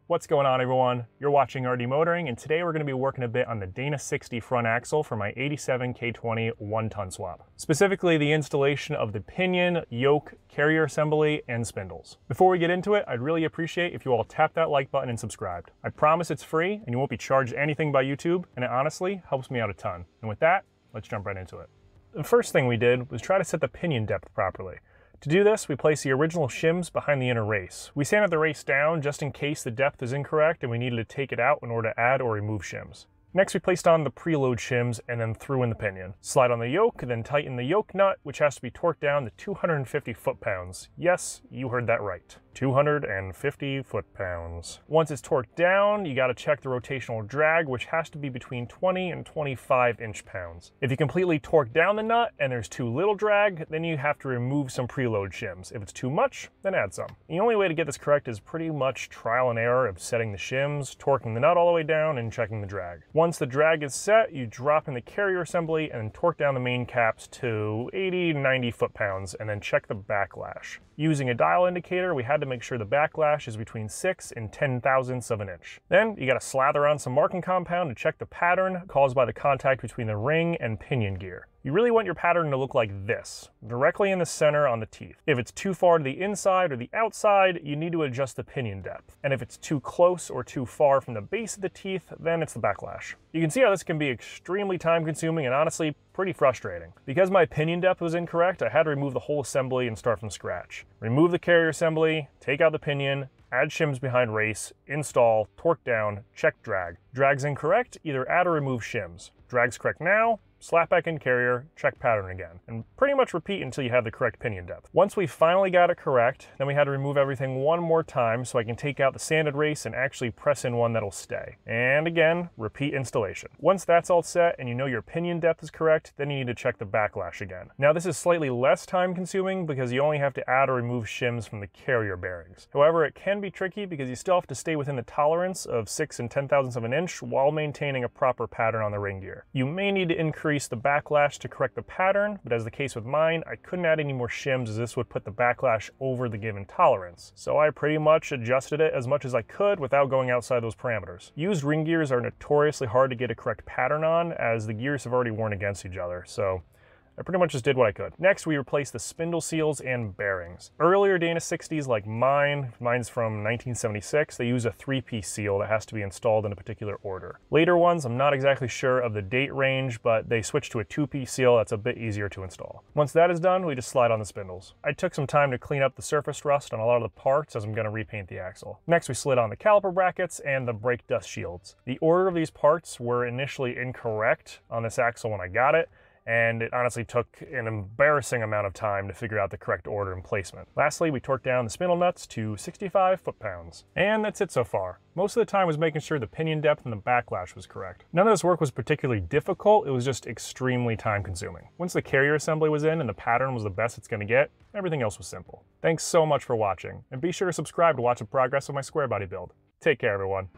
What's going on, everyone? You're watching RD Motoring, and today we're going to be working a bit on the Dana 60 front axle for my 87 K20 one-ton swap. Specifically, the installation of the pinion, yoke, carrier assembly, and spindles. Before we get into it, I'd really appreciate if you all tap that like button and subscribed. I promise it's free, and you won't be charged anything by YouTube, and it honestly helps me out a ton. And with that, let's jump right into it. The first thing we did was try to set the pinion depth properly. To do this, we place the original shims behind the inner race. We sanded the race down just in case the depth is incorrect and we needed to take it out in order to add or remove shims. Next, we placed on the preload shims and then threw in the pinion. Slide on the yoke, then tighten the yoke nut, which has to be torqued down to 250 foot-pounds. Yes, you heard that right. 250 foot-pounds. Once it's torqued down, you gotta check the rotational drag, which has to be between 20 and 25 inch-pounds. If you completely torque down the nut and there's too little drag, then you have to remove some preload shims. If it's too much, then add some. The only way to get this correct is pretty much trial and error of setting the shims, torquing the nut all the way down, and checking the drag. Once the drag is set, you drop in the carrier assembly and torque down the main caps to 80 to 90 foot-pounds, and then check the backlash. Using a dial indicator, we had to make sure the backlash is between 6 and 10 thousandths of an inch. Then you gotta slather on some marking compound to check the pattern caused by the contact between the ring and pinion gear. You really want your pattern to look like this, directly in the center on the teeth. If it's too far to the inside or the outside, you need to adjust the pinion depth. And if it's too close or too far from the base of the teeth, then it's the backlash. You can see how this can be extremely time consuming and honestly pretty frustrating. Because my pinion depth was incorrect, I had to remove the whole assembly and start from scratch. Remove the carrier assembly, take out the pinion, add shims behind race, install, torque down, check drag. Drag's incorrect, either add or remove shims. Drag's correct now, slap back in carrier, check pattern again, and pretty much repeat until you have the correct pinion depth. Once we finally got it correct, then we had to remove everything one more time so I can take out the sanded race and actually press in one that'll stay. And again, repeat installation. Once that's all set and you know your pinion depth is correct, then you need to check the backlash again. Now this is slightly less time consuming because you only have to add or remove shims from the carrier bearings. However, it can be tricky because you still have to stay within the tolerance of 6 and 10 thousandths of an inch while maintaining a proper pattern on the ring gear. You may need to increase the backlash to correct the pattern, but as the case with mine, I couldn't add any more shims as this would put the backlash over the given tolerance. So I pretty much adjusted it as much as I could without going outside those parameters. Used ring gears are notoriously hard to get a correct pattern on as the gears have already worn against each other, so I pretty much just did what I could. Next, we replaced the spindle seals and bearings. Earlier Dana 60s like mine's from 1976, they use a 3-piece seal that has to be installed in a particular order. Later ones, I'm not exactly sure of the date range, but they switched to a 2-piece seal that's a bit easier to install. Once that is done, we just slide on the spindles. I took some time to clean up the surface rust on a lot of the parts as I'm gonna repaint the axle. Next, we slid on the caliper brackets and the brake dust shields. The order of these parts were initially incorrect on this axle when I got it, and it honestly took an embarrassing amount of time to figure out the correct order and placement. Lastly, we torqued down the spindle nuts to 65 foot-pounds. And that's it so far. Most of the time was making sure the pinion depth and the backlash was correct. None of this work was particularly difficult, it was just extremely time-consuming. Once the carrier assembly was in and the pattern was the best it's gonna get, everything else was simple. Thanks so much for watching, and be sure to subscribe to watch the progress of my square body build. Take care, everyone.